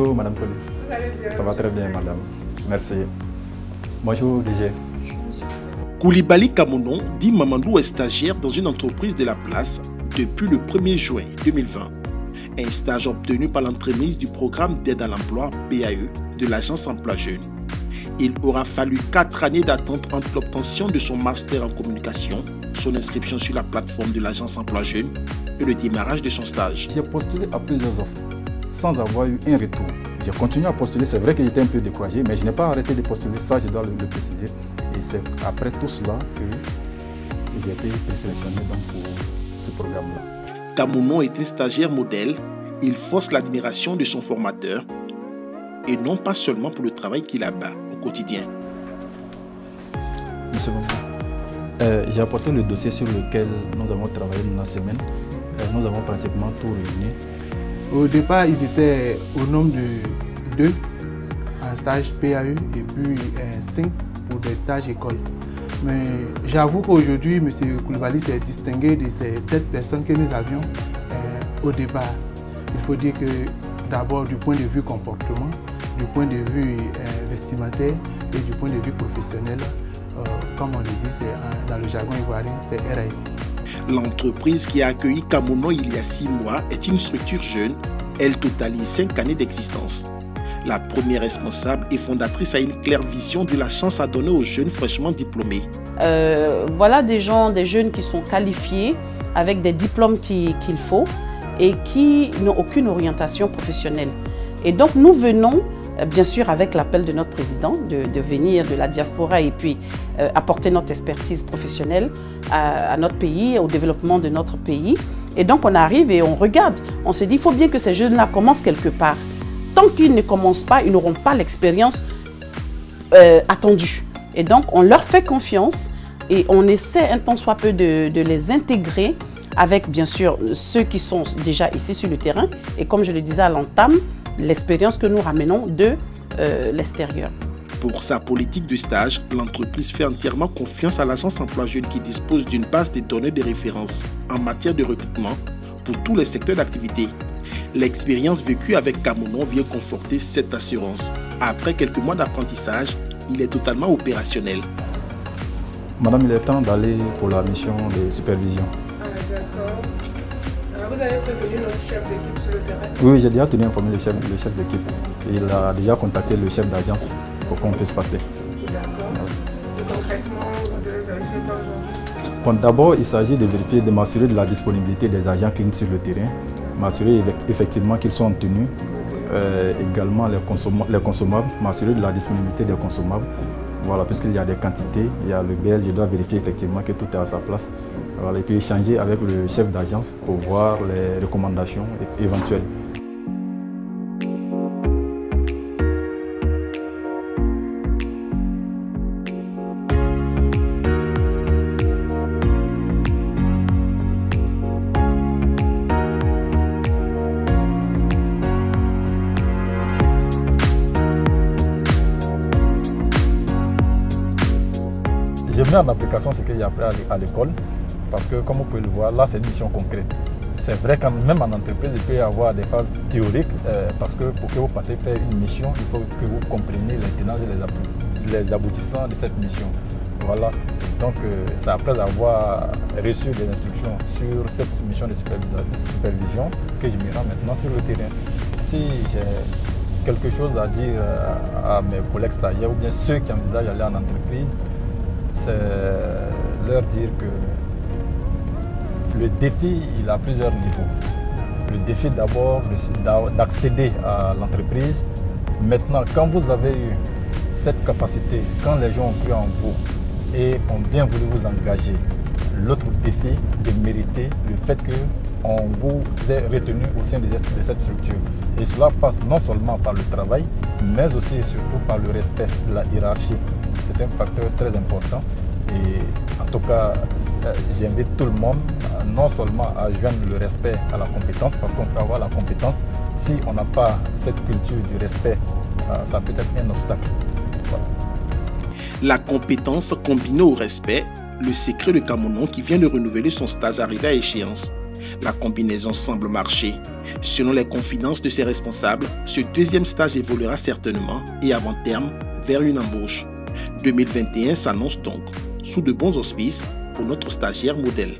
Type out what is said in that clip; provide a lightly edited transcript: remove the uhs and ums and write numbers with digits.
Bonjour Madame Colli. Vous allez bien? Ça va très bien Madame. Merci. Bonjour DG. Koulibaly Kamonon dit Mamadou est stagiaire dans une entreprise de la place depuis le 1er juin 2020. Un stage obtenu par l'entremise du programme d'aide à l'emploi PAE de l'Agence Emploi Jeune. Il aura fallu 4 années d'attente entre l'obtention de son master en communication, son inscription sur la plateforme de l'Agence Emploi Jeune et le démarrage de son stage. J'ai postulé à plusieurs offres sans avoir eu un retour. J'ai continué à postuler, c'est vrai que j'étais un peu découragé, mais je n'ai pas arrêté de postuler, ça je dois le préciser. Et c'est après tout cela que j'ai été présélectionné pour ce programme-là. Kamonon est un stagiaire modèle, il force l'admiration de son formateur et non pas seulement pour le travail qu'il abat au quotidien. Monsieur Bongo, j'ai apporté le dossier sur lequel nous avons travaillé dans la semaine. Nous avons pratiquement tout réuni. Au départ, ils étaient au nombre de 2 en stage PAE et puis 5 pour des stages école. Mais j'avoue qu'aujourd'hui, M. Koulibaly s'est distingué de ces 7 personnes que nous avions au départ. Il faut dire que d'abord du point de vue comportement, du point de vue vestimentaire et du point de vue professionnel, comme on le dit dans le jargon ivoirien, c'est RAS. L'entreprise qui a accueilli Kamonon il y a 6 mois est une structure jeune. Elle totalise 5 années d'existence. La première responsable et fondatrice a une claire vision de la chance à donner aux jeunes fraîchement diplômés. Voilà des jeunes qui sont qualifiés avec des diplômes qu'il faut et qui n'ont aucune orientation professionnelle. Et donc nous venons, bien sûr avec l'appel de notre président, de venir de la diaspora et puis apporter notre expertise professionnelle à notre pays, au développement de notre pays. Et donc on arrive et on regarde, on se dit il faut bien que ces jeunes-là commencent quelque part. Tant qu'ils ne commencent pas, ils n'auront pas l'expérience attendue. Et donc on leur fait confiance et on essaie un tant soit peu de les intégrer avec bien sûr ceux qui sont déjà ici sur le terrain. Et comme je le disais à l'entame, l'expérience que nous ramenons de l'extérieur. Pour sa politique de stage, l'entreprise fait entièrement confiance à l'Agence Emploi Jeune qui dispose d'une base de données de référence en matière de recrutement pour tous les secteurs d'activité. L'expérience vécue avec Kamonon vient conforter cette assurance. Après quelques mois d'apprentissage, il est totalement opérationnel. Madame, il est temps d'aller pour la mission de supervision. D'accord. Vous avez prévenu notre chef d'équipe sur le terrain? Oui, j'ai déjà tenu informé le chef d'équipe. Il a déjà contacté le chef d'agence pour qu'on puisse passer. D'accord. Et concrètement, vous devez vérifier quoi aujourd'hui? Bon, d'abord, il s'agit de vérifier, de m'assurer de la disponibilité des agents cliniques sur le terrain, m'assurer effectivement qu'ils sont en tenue, également les consommables, m'assurer de la disponibilité des consommables. Voilà, puisqu'il y a des quantités, il y a le BL, je dois vérifier effectivement que tout est à sa place. Voilà, et puis échanger avec le chef d'agence pour voir les recommandations éventuelles. Je mets en application ce que j'ai appris à l'école parce que, comme vous pouvez le voir, là c'est une mission concrète. C'est vrai que même en entreprise, il peut y avoir des phases théoriques parce que pour que vous partiez faire une mission, il faut que vous compreniez les tenants et les aboutissants de cette mission. Voilà. Donc c'est après avoir reçu des instructions sur cette mission de supervision que je me rends maintenant sur le terrain. Si j'ai quelque chose à dire à mes collègues stagiaires ou bien ceux qui envisagent d'aller en entreprise, c'est leur dire que le défi, il a plusieurs niveaux. Le défi d'abord d'accéder à l'entreprise. Maintenant, quand vous avez eu cette capacité, quand les gens ont cru en vous et ont bien voulu vous engager, l'autre défi de mériter le fait qu'on vous ait retenu au sein de cette structure. Et cela passe non seulement par le travail, mais aussi et surtout par le respect de la hiérarchie. C'est un facteur très important et en tout cas, j'invite tout le monde non seulement à joindre le respect à la compétence, parce qu'on peut avoir la compétence, si on n'a pas cette culture du respect, ça peut être un obstacle. Voilà. La compétence combinée au respect, le secret de Kamonon qui vient de renouveler son stage arrivé à échéance. La combinaison semble marcher. Selon les confidences de ses responsables, ce deuxième stage évoluera certainement et avant terme vers une embauche. 2021 s'annonce donc sous de bons auspices pour notre stagiaire modèle.